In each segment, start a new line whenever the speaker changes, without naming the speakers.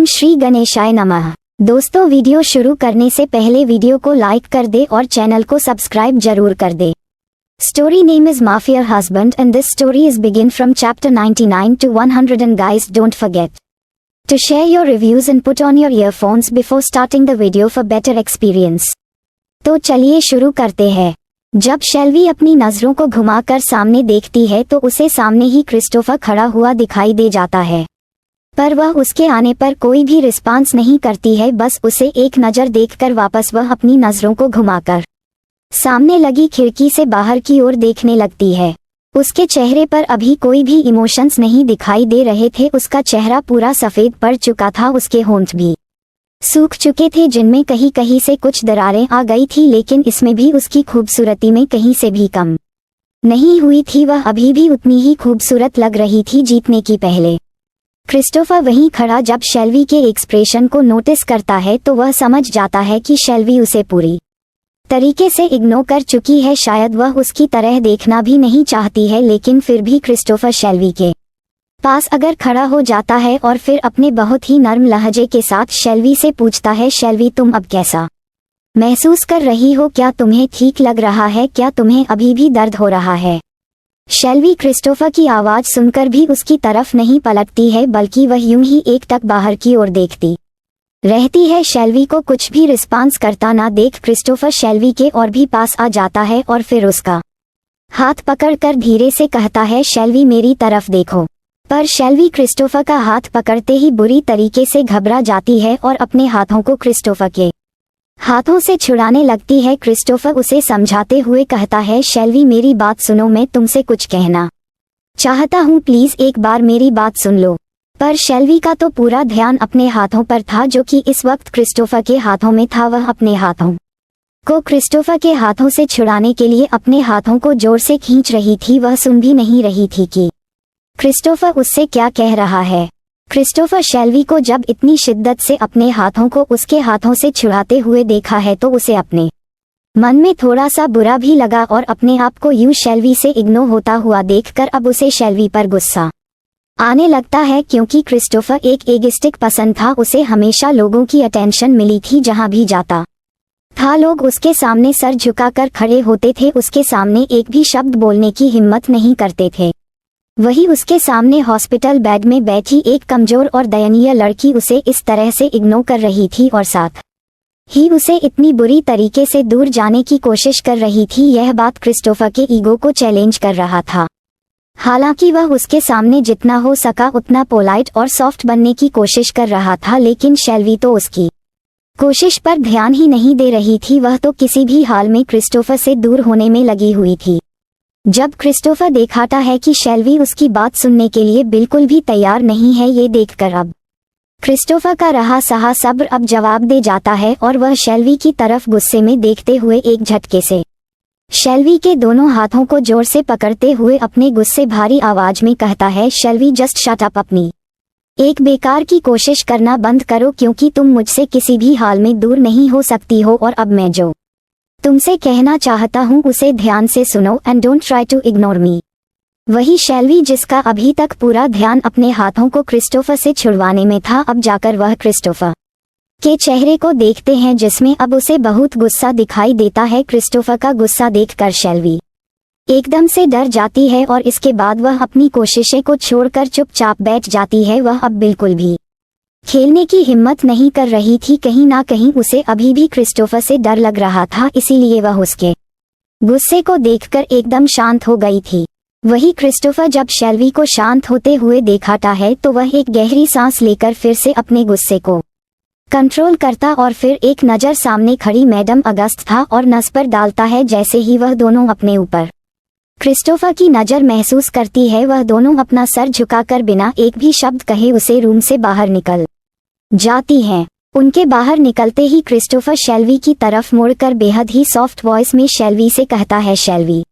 श्री गणेशाय नमः। दोस्तों, वीडियो शुरू करने से पहले वीडियो को लाइक कर दे और चैनल को सब्सक्राइब जरूर कर दे। Story name is Mafia Husband and this story is begin from chapter 99 to 100 and guys don't forget to share your reviews and put on your earphones before starting the video for better experience। तो चलिए शुरू करते हैं। जब शेल्वी अपनी नजरों को घुमाकर सामने देखती है तो उसे सामने ही क्रिस्टोफर खड़ा हुआ दिखाई दे जाता है, पर वह उसके आने पर कोई भी रिस्पांस नहीं करती है। बस उसे एक नज़र देखकर वापस वह अपनी नजरों को घुमाकर सामने लगी खिड़की से बाहर की ओर देखने लगती है। उसके चेहरे पर अभी कोई भी इमोशंस नहीं दिखाई दे रहे थे। उसका चेहरा पूरा सफेद पड़ चुका था, उसके होंठ भी सूख चुके थे जिनमें कहीं कहीं से कुछ दरारें आ गई थी, लेकिन इसमें भी उसकी खूबसूरती में कहीं से भी कम नहीं हुई थी। वह अभी भी उतनी ही खूबसूरत लग रही थी जीतने की पहले। क्रिस्टोफर वहीं खड़ा जब शेल्वी के एक्सप्रेशन को नोटिस करता है तो वह समझ जाता है कि शेल्वी उसे पूरी तरीके से इग्नोर कर चुकी है। शायद वह उसकी तरह देखना भी नहीं चाहती है, लेकिन फिर भी क्रिस्टोफर शेल्वी के पास अगर खड़ा हो जाता है और फिर अपने बहुत ही नर्म लहजे के साथ शेल्वी से पूछता है, शेल्वी तुम अब कैसा महसूस कर रही हो? क्या तुम्हें ठीक लग रहा है? क्या तुम्हें अभी भी दर्द हो रहा है? शेल्वी क्रिस्टोफर की आवाज सुनकर भी उसकी तरफ नहीं पलटती है, बल्कि वह यूं ही एकटक बाहर की ओर देखती रहती है। शेल्वी को कुछ भी रिस्पांस करता ना देख क्रिस्टोफर शेल्वी के और भी पास आ जाता है और फिर उसका हाथ पकड़कर धीरे से कहता है, शेल्वी मेरी तरफ देखो। पर शेल्वी क्रिस्टोफर का हाथ पकड़ते ही बुरी तरीके से घबरा जाती है और अपने हाथों को क्रिस्टोफर के हाथों से छुड़ाने लगती है। क्रिस्टोफर उसे समझाते हुए कहता है, शेल्वी मेरी बात सुनो, मैं तुमसे कुछ कहना चाहता हूँ, प्लीज एक बार मेरी बात सुन लो। पर शेल्वी का तो पूरा ध्यान अपने हाथों पर था जो कि इस वक्त क्रिस्टोफर के हाथों में था। वह अपने हाथों को क्रिस्टोफर के हाथों से छुड़ाने के लिए अपने हाथों को जोर से खींच रही थी। वह सुन भी नहीं रही थी कि क्रिस्टोफर उससे क्या कह रहा है। क्रिस्टोफर शेल्वी को जब इतनी शिद्दत से अपने हाथों को उसके हाथों से छुड़ाते हुए देखा है तो उसे अपने मन में थोड़ा सा बुरा भी लगा और अपने आप को यूं शेल्वी से इग्नोर होता हुआ देखकर अब उसे शेल्वी पर गुस्सा आने लगता है, क्योंकि क्रिस्टोफर एक एगिस्टिक पसंद था। उसे हमेशा लोगों की अटेंशन मिली थी, जहां भी जाता था लोग उसके सामने सर झुकाकर खड़े होते थे, उसके सामने एक भी शब्द बोलने की हिम्मत नहीं करते थे। वही उसके सामने हॉस्पिटल बेड में बैठी एक कमजोर और दयनीय लड़की उसे इस तरह से इग्नोर कर रही थी और साथ ही उसे इतनी बुरी तरीके से दूर जाने की कोशिश कर रही थी। यह बात क्रिस्टोफर के ईगो को चैलेंज कर रहा था। हालांकि वह उसके सामने जितना हो सका उतना पोलाइट और सॉफ्ट बनने की कोशिश कर रहा था, लेकिन शेल्वी तो उसकी कोशिश पर ध्यान ही नहीं दे रही थी। वह तो किसी भी हाल में क्रिस्टोफर से दूर होने में लगी हुई थी। जब क्रिस्टोफर दिखाता है कि शेल्वी उसकी बात सुनने के लिए बिल्कुल भी तैयार नहीं है, ये देखकर अब क्रिस्टोफर का रहा सहा सब्र अब जवाब दे जाता है और वह शेल्वी की तरफ गुस्से में देखते हुए एक झटके से शेल्वी के दोनों हाथों को जोर से पकड़ते हुए अपने गुस्से भारी आवाज में कहता है, शेल्वी जस्ट शट अप, अपनी एक बेकार की कोशिश करना बंद करो, क्योंकि तुम मुझसे किसी भी हाल में दूर नहीं हो सकती हो और अब मैं जो तुमसे कहना चाहता हूँ उसे ध्यान से सुनो and don't try to ignore me. वही शेल्वी जिसका अभी तक पूरा ध्यान अपने हाथों को क्रिस्टोफर से छुड़वाने में था, अब जाकर वह क्रिस्टोफर के चेहरे को देखते हैं जिसमें अब उसे बहुत गुस्सा दिखाई देता है। क्रिस्टोफर का गुस्सा देखकर शेल्वी एकदम से डर जाती है और इसके बाद वह अपनी कोशिशें को छोड़कर चुपचाप बैठ जाती है। वह अब बिल्कुल भी खेलने की हिम्मत नहीं कर रही थी। कहीं ना कहीं उसे अभी भी क्रिस्टोफर से डर लग रहा था, इसीलिए वह उसके गुस्से को देखकर एकदम शांत हो गई थी। वही क्रिस्टोफर जब शेल्वी को शांत होते हुए देखता है तो वह एक गहरी सांस लेकर फिर से अपने गुस्से को कंट्रोल करता और फिर एक नज़र सामने खड़ी मैडम अगस्त था और नस पर डालता है। जैसे ही वह दोनों अपने ऊपर क्रिस्टोफर की नज़र महसूस करती है, वह दोनों अपना सर झुकाकर बिना एक भी शब्द कहे उसे रूम से बाहर निकल जाती हैं। उनके बाहर निकलते ही क्रिस्टोफर शेल्वी की तरफ मुड़कर बेहद ही सॉफ्ट वॉइस में शेल्वी से कहता है, शेल्वी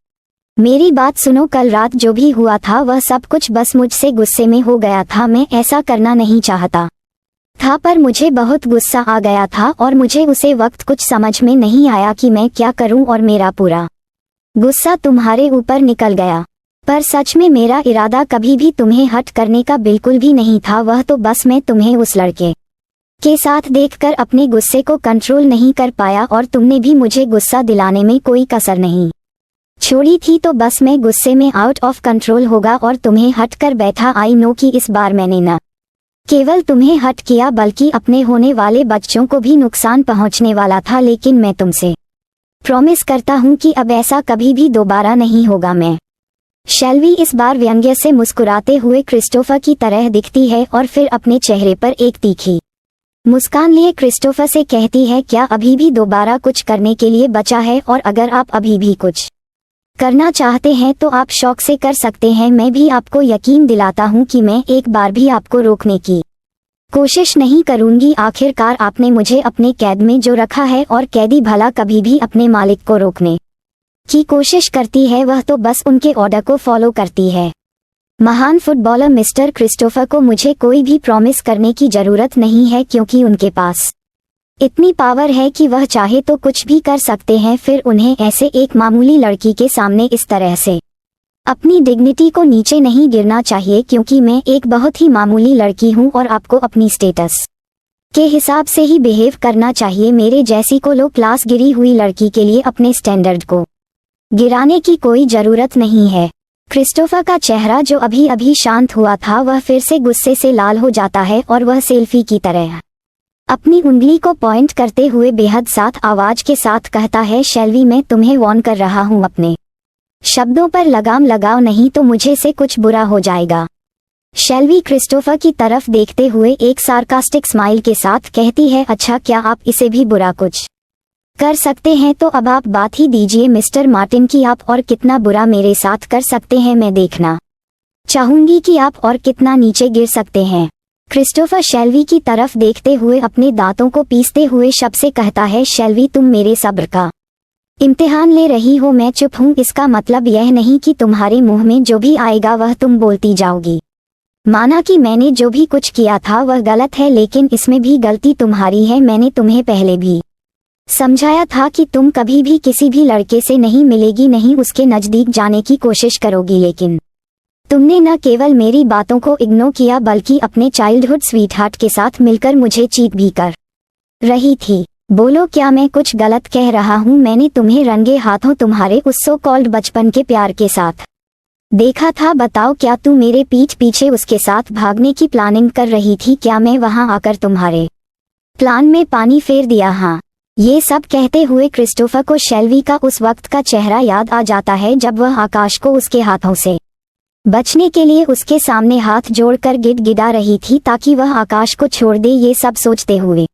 मेरी बात सुनो, कल रात जो भी हुआ था वह सब कुछ बस मुझसे गुस्से में हो गया था। मैं ऐसा करना नहीं चाहता था, पर मुझे बहुत गुस्सा आ गया था और मुझे उसे वक्त कुछ समझ में नहीं आया कि मैं क्या करूं और मेरा पूरा गुस्सा तुम्हारे ऊपर निकल गया। पर सच में मेरा इरादा कभी भी तुम्हें हर्ट करने का बिल्कुल भी नहीं था। वह तो बस मैं तुम्हें उस लड़के के साथ देखकर अपने गुस्से को कंट्रोल नहीं कर पाया और तुमने भी मुझे गुस्सा दिलाने में कोई कसर नहीं छोड़ी थी, तो बस मैं गुस्से में आउट ऑफ कंट्रोल होगा और तुम्हें हट कर बैठा। आई नो कि इस बार मैंने न केवल तुम्हें हट किया बल्कि अपने होने वाले बच्चों को भी नुकसान पहुंचने वाला था, लेकिन मैं तुमसे प्रॉमिस करता हूं कि अब ऐसा कभी भी दोबारा नहीं होगा। मैं शेल्वी इस बार व्यंग्य से मुस्कुराते हुए क्रिस्टोफर की तरह दिखती है और फिर अपने चेहरे पर एक तीखी मुस्कान लिए क्रिस्टोफर से कहती है, क्या अभी भी दोबारा कुछ करने के लिए बचा है? और अगर आप अभी भी कुछ करना चाहते हैं तो आप शौक से कर सकते हैं। मैं भी आपको यकीन दिलाता हूं कि मैं एक बार भी आपको रोकने की कोशिश नहीं करूंगी। आखिरकार आपने मुझे अपने कैद में जो रखा है और कैदी भला कभी भी अपने मालिक को रोकने की कोशिश करती है, वह तो बस उनके ऑर्डर को फॉलो करती है। महान फुटबॉलर मिस्टर क्रिस्टोफर को मुझे कोई भी प्रॉमिस करने की जरूरत नहीं है, क्योंकि उनके पास इतनी पावर है कि वह चाहे तो कुछ भी कर सकते हैं। फिर उन्हें ऐसे एक मामूली लड़की के सामने इस तरह से अपनी डिग्निटी को नीचे नहीं गिरना चाहिए, क्योंकि मैं एक बहुत ही मामूली लड़की हूं और आपको अपनी स्टेटस के हिसाब से ही बिहेव करना चाहिए। मेरे जैसी को लो क्लास गिरी हुई लड़की के लिए अपने स्टैंडर्ड को गिराने की कोई जरूरत नहीं है। क्रिस्टोफर का चेहरा जो अभी अभी शांत हुआ था वह फिर से गुस्से से लाल हो जाता है और वह सेल्फी की तरह अपनी उंगली को पॉइंट करते हुए बेहद साफ आवाज के साथ कहता है, शेल्वी मैं तुम्हें वार्न कर रहा हूं, अपने शब्दों पर लगाम लगाओ, नहीं तो मुझे से कुछ बुरा हो जाएगा। शेल्वी क्रिस्टोफर की तरफ देखते हुए एक सार्कास्टिक स्माइल के साथ कहती है, अच्छा क्या आप इसे भी बुरा कुछ कर सकते हैं? तो अब आप बात ही दीजिए मिस्टर मार्टिन की, आप और कितना बुरा मेरे साथ कर सकते हैं। मैं देखना चाहूंगी कि आप और कितना नीचे गिर सकते हैं। क्रिस्टोफर शेल्वी की तरफ देखते हुए अपने दांतों को पीसते हुए शब्द से कहता है, शेल्वी तुम मेरे सब्र का इम्तिहान ले रही हो। मैं चुप हूँ, इसका मतलब यह नहीं कि तुम्हारे मुंह में जो भी आएगा वह तुम बोलती जाओगी। माना कि मैंने जो भी कुछ किया था वह गलत है, लेकिन इसमें भी गलती तुम्हारी है। मैंने तुम्हें पहले भी समझाया था कि तुम कभी भी किसी भी लड़के से नहीं मिलेगी, नहीं उसके नजदीक जाने की कोशिश करोगी, लेकिन तुमने न केवल मेरी बातों को इग्नोर किया बल्कि अपने चाइल्डहुड स्वीटहार्ट के साथ मिलकर मुझे चीट भी कर रही थी। बोलो क्या मैं कुछ गलत कह रहा हूँ? मैंने तुम्हें रंगे हाथों तुम्हारे उस सो कॉल्ड बचपन के प्यार के साथ देखा था। बताओ क्या तू मेरे पीठ पीछे उसके साथ भागने की प्लानिंग कर रही थी? क्या मैं वहां आकर तुम्हारे प्लान में पानी फेर दिया? हाँ। ये सब कहते हुए क्रिस्टोफर को शेल्वी का उस वक्त का चेहरा याद आ जाता है जब वह आकाश को उसके हाथों से बचने के लिए उसके सामने हाथ जोड़कर गिड़गिड़ा रही थी ताकि वह आकाश को छोड़ दे। ये सब सोचते हुए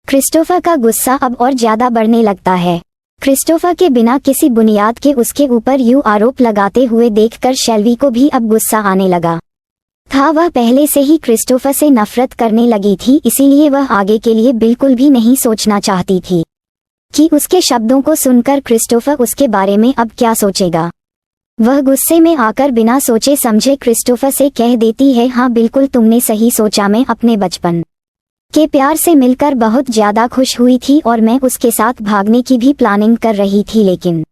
क्रिस्टोफर का गुस्सा अब और ज्यादा बढ़ने लगता है। क्रिस्टोफर के बिना किसी बुनियाद के उसके ऊपर यूं आरोप लगाते हुए देखकर शेल्वी को भी अब गुस्सा आने लगा था। वह पहले से ही क्रिस्टोफर से नफरत करने लगी थी, इसीलिए वह आगे के लिए बिल्कुल भी नहीं सोचना चाहती थी कि उसके शब्दों को सुनकर क्रिस्टोफर उसके बारे में अब क्या सोचेगा। वह गुस्से में आकर बिना सोचे समझे क्रिस्टोफर से कह देती है, हाँ बिल्कुल तुमने सही सोचा। मैं अपने बचपन के प्यार से मिलकर बहुत ज्यादा खुश हुई थी और मैं उसके साथ भागने की भी प्लानिंग कर रही थी, लेकिन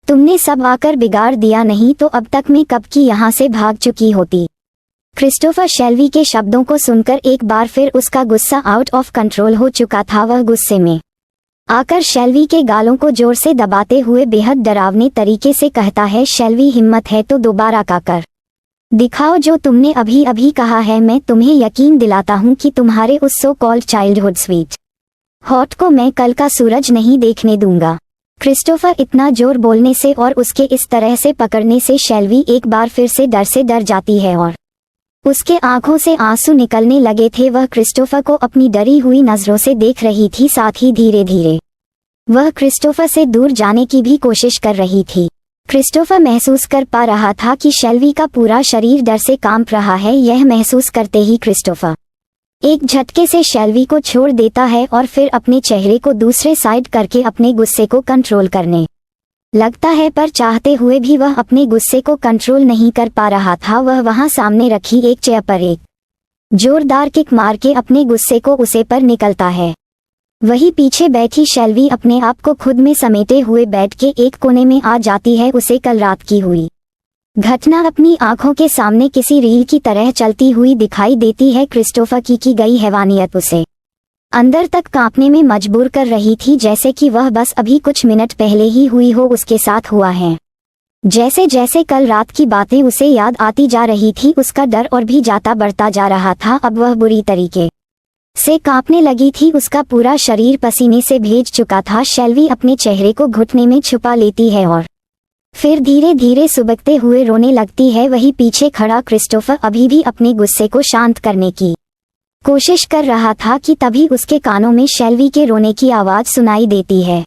तुमने सब आकर बिगाड़ दिया। नहीं तो अब तक मैं कब की यहाँ से भाग चुकी होती। क्रिस्टोफर शेल्वी के शब्दों को सुनकर एक बार फिर उसका गुस्सा आउट ऑफ कंट्रोल हो चुका था। वह गुस्से में आकर शेल्वी के गालों को जोर से दबाते हुए बेहद डरावने तरीके से कहता है, शेल्वी हिम्मत है तो दोबारा का कर दिखाओ जो तुमने अभी अभी कहा है। मैं तुम्हें यकीन दिलाता हूँ कि तुम्हारे उस so called childhood sweet hot को मैं कल का सूरज नहीं देखने दूंगा। क्रिस्टोफर इतना जोर बोलने से और उसके इस तरह से पकड़ने से शेल्वी एक बार फिर से डर जाती है और उसके आंखों से आंसू निकलने लगे थे। वह क्रिस्टोफर को अपनी डरी हुई नजरों से देख रही थी, साथ ही धीरे धीरे वह क्रिस्टोफर से दूर जाने की भी कोशिश कर रही थी। क्रिस्टोफर महसूस कर पा रहा था कि शेल्वी का पूरा शरीर डर से कांप रहा है। यह महसूस करते ही क्रिस्टोफर एक झटके से शेल्वी को छोड़ देता है और फिर अपने चेहरे को दूसरे साइड करके अपने गुस्से को कंट्रोल करने लगता है, पर चाहते हुए भी वह अपने गुस्से को कंट्रोल नहीं कर पा रहा था। वह वहां सामने रखी एक चेयर पर एक जोरदार किक मार के अपने गुस्से को उसे पर निकलता है। वही पीछे बैठी शेल्वी अपने आप को खुद में समेटे हुए बेड के एक कोने में आ जाती है। उसे कल रात की हुई घटना अपनी आंखों के सामने किसी रील की तरह चलती हुई दिखाई देती है। क्रिस्टोफर की गई हैवानियत उसे अंदर तक कांपने में मजबूर कर रही थी, जैसे कि वह बस अभी कुछ मिनट पहले ही हुई हो उसके साथ हुआ है। जैसे जैसे कल रात की बातें उसे याद आती जा रही थी, उसका डर और भी ज्यादा बढ़ता जा रहा था। अब वह बुरी तरीके से कांपने लगी थी, उसका पूरा शरीर पसीने से भीग चुका था। शेल्वी अपने चेहरे को घुटने में छुपा लेती है और फिर धीरे धीरे सुबकते हुए रोने लगती है। वही पीछे खड़ा क्रिस्टोफर अभी भी अपने गुस्से को शांत करने की कोशिश कर रहा था कि तभी उसके कानों में शेल्वी के रोने की आवाज सुनाई देती है।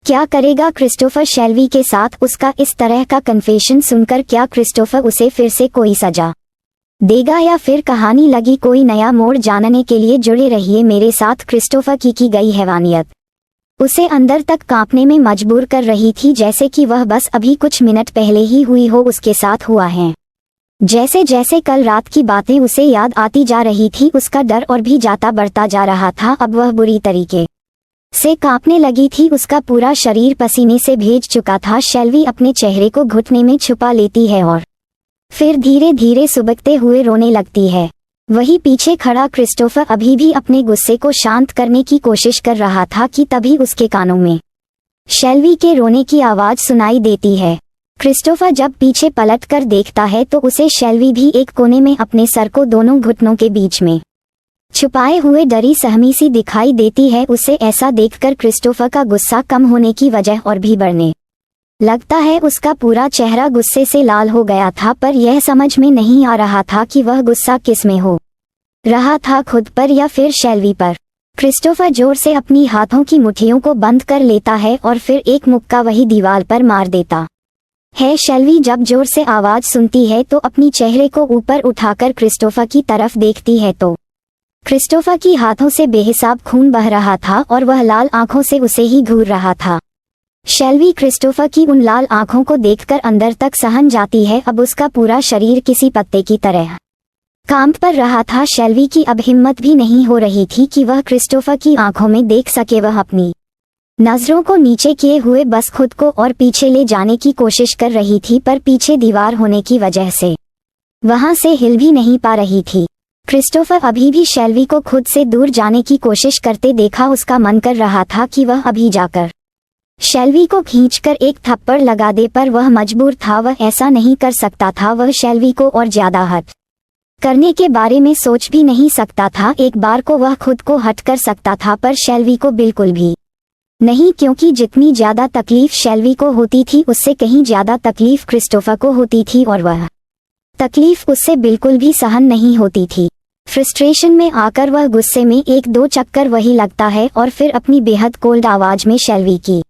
क्या करेगा क्रिस्टोफर शेल्वी के साथ? उसका इस तरह का कन्फेशन सुनकर क्या क्रिस्टोफर उसे फिर से कोई सजा देगा या फिर कहानी लगी कोई नया मोड़? जानने के लिए जुड़े रहिए मेरे साथ। क्रिस्टोफर की गई हैवानियत उसे अंदर तक कांपने में मजबूर कर रही थी, जैसे कि वह बस अभी कुछ मिनट पहले ही हुई हो उसके साथ हुआ है। जैसे जैसे कल रात की बातें उसे याद आती जा रही थी, उसका डर और भी ज्यादा बढ़ता जा रहा था। अब वह बुरी तरीके से कांपने लगी थी, उसका पूरा शरीर पसीने से भीग चुका था। शेल्वी अपने चेहरे को घुटने में छुपा लेती है और फिर धीरे धीरे सुबकते हुए रोने लगती है। वही पीछे खड़ा क्रिस्टोफर अभी भी अपने गुस्से को शांत करने की कोशिश कर रहा था कि तभी उसके कानों में शेल्वी के रोने की आवाज सुनाई देती है। क्रिस्टोफर जब पीछे पलट कर देखता है तो उसे शेल्वी भी एक कोने में अपने सर को दोनों घुटनों के बीच में छुपाए हुए डरी सहमी सी दिखाई देती है। उसे ऐसा देखकर क्रिस्टोफर का गुस्सा कम होने की वजह और भी बढ़ने लगता है। उसका पूरा चेहरा गुस्से से लाल हो गया था, पर यह समझ में नहीं आ रहा था कि वह गुस्सा किस में हो रहा था, खुद पर या फिर शेल्वी पर। क्रिस्टोफर जोर से अपनी हाथों की मुट्ठियों को बंद कर लेता है और फिर एक मुक्का वही दीवार पर मार देता है। शेल्वी जब जोर से आवाज सुनती है तो अपनी चेहरे को ऊपर उठाकर क्रिस्टोफर की तरफ देखती है तो क्रिस्टोफर की हाथों से बेहिसाब खून बह रहा था और वह लाल आंखों से उसे ही घूर रहा था। शेल्वी क्रिस्टोफर की उन लाल आंखों को देखकर अंदर तक सहम जाती है। अब उसका पूरा शरीर किसी पत्ते की तरह कांप पर रहा था। शेल्वी की अब हिम्मत भी नहीं हो रही थी कि वह क्रिस्टोफर की आंखों में देख सके। वह अपनी नजरों को नीचे किए हुए बस खुद को और पीछे ले जाने की कोशिश कर रही थी, पर पीछे दीवार होने की वजह से वहां से हिल भी नहीं पा रही थी। क्रिस्टोफर अभी भी शेल्वी को खुद से दूर जाने की कोशिश करते देखा। उसका मन कर रहा था कि वह अभी जाकर शेल्वी को खींचकर एक थप्पड़ लगा दे, पर वह मजबूर था। वह ऐसा नहीं कर सकता था। वह शेल्वी को और ज्यादा हट करने के बारे में सोच भी नहीं सकता था। एक बार को वह खुद को हट कर सकता था, पर शेल्वी को बिल्कुल भी नहीं, क्योंकि जितनी ज्यादा तकलीफ शेल्वी को होती थी उससे कहीं ज्यादा तकलीफ क्रिस्टोफर को होती थी और वह तकलीफ उससे बिल्कुल भी सहन नहीं होती थी। फ्रस्ट्रेशन में आकर वह गुस्से में एक दो चक्कर वही लगता है और फिर अपनी बेहद कोल्ड आवाज में शेल्वी की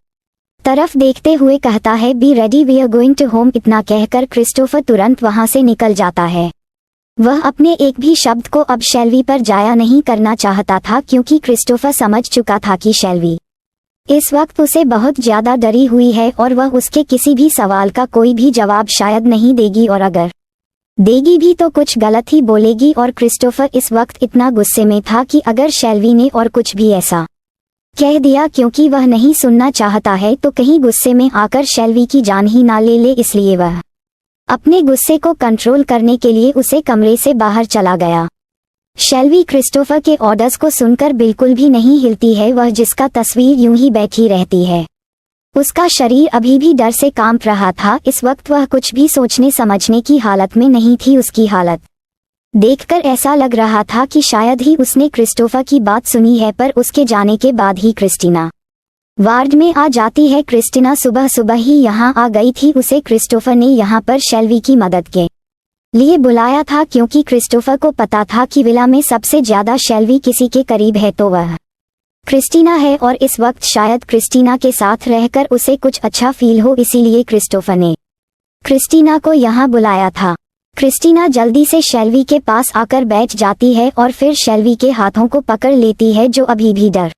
तरफ देखते हुए कहता है, be ready we are going to home. इतना कहकर क्रिस्टोफर तुरंत वहां से निकल जाता है। वह अपने एक भी शब्द को अब शेल्वी पर जाया नहीं करना चाहता था, क्योंकि क्रिस्टोफर समझ चुका था कि शेल्वी इस वक्त उसे बहुत ज्यादा डरी हुई है और वह उसके किसी भी सवाल का कोई भी जवाब शायद नहीं देगी, और अगर देगी भी तो कुछ गलत ही बोलेगी। और क्रिस्टोफर इस वक्त इतना गुस्से में था कि अगर शेल्वी ने और कुछ भी ऐसा कह दिया, क्योंकि वह नहीं सुनना चाहता है, तो कहीं गुस्से में आकर शेल्वी की जान ही ना ले इसलिए वह अपने गुस्से को कंट्रोल करने के लिए उसे कमरे से बाहर चला गया। शेल्वी क्रिस्टोफर के ऑर्डर्स को सुनकर बिल्कुल भी नहीं हिलती है। वह जिसका तस्वीर यूं ही बैठी रहती है। उसका शरीर अभी भी डर से कांप रहा था। इस वक्त वह कुछ भी सोचने समझने की हालत में नहीं थी। उसकी हालत देखकर ऐसा लग रहा था कि शायद ही उसने क्रिस्टोफर की बात सुनी है, पर उसके जाने के बाद ही क्रिस्टीना वार्ड में आ जाती है। क्रिस्टीना सुबह सुबह ही यहाँ आ गई थी। उसे क्रिस्टोफर ने यहाँ पर शेल्वी की मदद के लिए बुलाया था, क्योंकि क्रिस्टोफर को पता था कि विला में सबसे ज्यादा शेल्वी किसी के करीब है तो वह क्रिस्टीना है, और इस वक्त शायद क्रिस्टीना के साथ रहकर उसे कुछ अच्छा फील हो, इसीलिए क्रिस्टोफर ने क्रिस्टीना को यहाँ बुलाया था। क्रिस्टीना जल्दी से शेल्वी के पास आकर बैठ जाती है और फिर शेल्वी के हाथों को पकड़ लेती है, जो अभी भी डर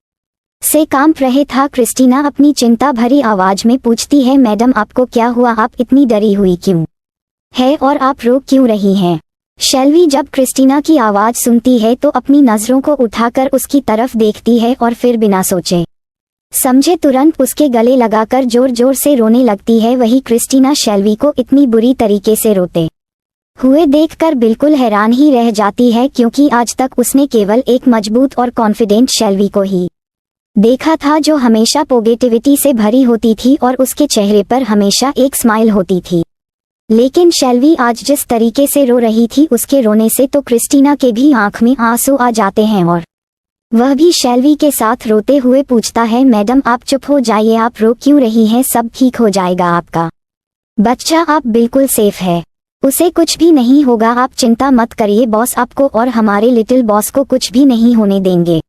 से कांप रहे था। क्रिस्टीना अपनी चिंता भरी आवाज में पूछती है, मैडम आपको क्या हुआ? आप इतनी डरी हुई क्यों है और आप रो क्यों रही हैं? शेल्वी जब क्रिस्टीना की आवाज सुनती है तो अपनी नजरों को उठाकर उसकी तरफ देखती है और फिर बिना सोचे समझे तुरंत उसके गले लगाकर जोर जोर से रोने लगती है। वही क्रिस्टीना शेल्वी को इतनी बुरी तरीके से रोते हुए देखकर बिल्कुल हैरान ही रह जाती है, क्योंकि आज तक उसने केवल एक मजबूत और कॉन्फिडेंट शेल्वी को ही देखा था, जो हमेशा पॉजिटिविटी से भरी होती थी और उसके चेहरे पर हमेशा एक स्माइल होती थी। लेकिन शेल्वी आज जिस तरीके से रो रही थी, उसके रोने से तो क्रिस्टीना के भी आंख में आंसू आ जाते हैं और वह भी शेल्वी के साथ रोते हुए पूछता है, मैडम आप चुप हो जाइए, आप रो क्यों रही हैं, सब ठीक हो जाएगा, आपका बच्चा आप बिल्कुल सेफ है, उसे कुछ भी नहीं होगा, आप चिंता मत करिए, बॉस आपको और हमारे लिटिल बॉस को कुछ भी नहीं होने देंगे।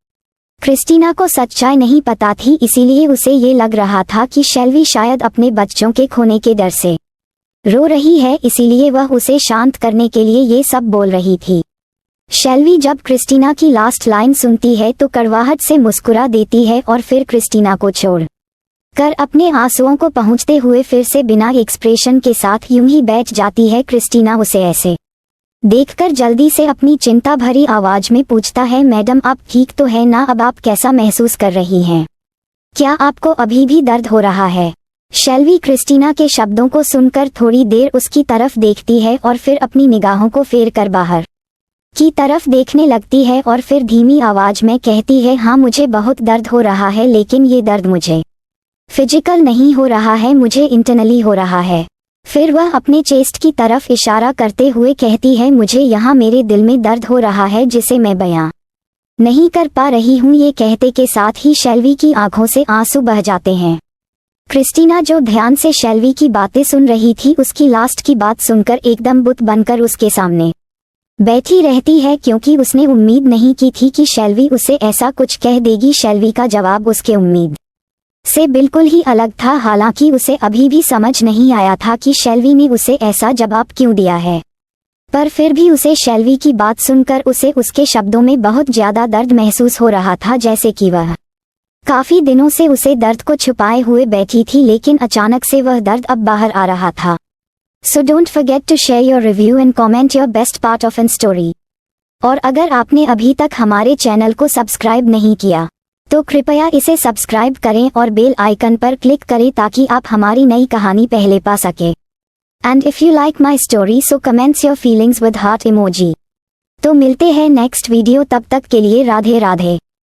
क्रिस्टीना को सच्चाई नहीं पता थी, इसीलिए उसे ये लग रहा था कि शेल्वी शायद अपने बच्चों के खोने के डर से रो रही है, इसीलिए वह उसे शांत करने के लिए ये सब बोल रही थी। शेल्वी जब क्रिस्टीना की लास्ट लाइन सुनती है तो कड़वाहट से मुस्कुरा देती है और फिर क्रिस्टीना को छोड़ कर अपने आंसुओं को पहुंचते हुए फिर से बिना एक्सप्रेशन के साथ यूं ही बैठ जाती है। क्रिस्टीना उसे ऐसे देखकर जल्दी से अपनी चिंता भरी आवाज में पूछता है, मैडम आप ठीक तो है ना, अब आप कैसा महसूस कर रही हैं, क्या आपको अभी भी दर्द हो रहा है? शेल्वी क्रिस्टीना के शब्दों को सुनकर थोड़ी देर उसकी तरफ देखती है और फिर अपनी निगाहों को फेर कर बाहर की तरफ देखने लगती है और फिर धीमी आवाज में कहती है, हाँ मुझे बहुत दर्द हो रहा है, लेकिन ये दर्द मुझे फिजिकल नहीं हो रहा है, मुझे इंटरनली हो रहा है। फिर वह अपने चेस्ट की तरफ इशारा करते हुए कहती है, मुझे यहाँ मेरे दिल में दर्द हो रहा है जिसे मैं बयां नहीं कर पा रही हूँ। ये कहते के साथ ही शेल्वी की आंखों से आंसू बह जाते हैं। क्रिस्टीना जो ध्यान से शेल्वी की बातें सुन रही थी, उसकी लास्ट की बात सुनकर एकदम बुत बनकर उसके सामने बैठी रहती है, क्योंकि उसने उम्मीद नहीं की थी कि शेल्वी उसे ऐसा कुछ कह देगी। शेल्वी का जवाब उसके उम्मीद से बिल्कुल ही अलग था। हालांकि उसे अभी भी समझ नहीं आया था कि शेल्वी ने उसे ऐसा जवाब क्यों दिया है, पर फिर भी उसे शेल्वी की बात सुनकर उसे उसके शब्दों में बहुत ज्यादा दर्द महसूस हो रहा था, जैसे कि वह काफी दिनों से उसे दर्द को छुपाए हुए बैठी थी, लेकिन अचानक से वह दर्द अब बाहर आ रहा था। So don't forget to share your review and comment your best part of an story. और अगर आपने अभी तक हमारे चैनल को सब्सक्राइब नहीं किया तो कृपया इसे सब्सक्राइब करें और बेल आइकन पर क्लिक करें ताकि आप हमारी नई कहानी पहले पा सके। And if you like my story so comments your feelings with heart emoji. तो मिलते हैं नेक्स्ट वीडियो, तब तक के लिए राधे राधे।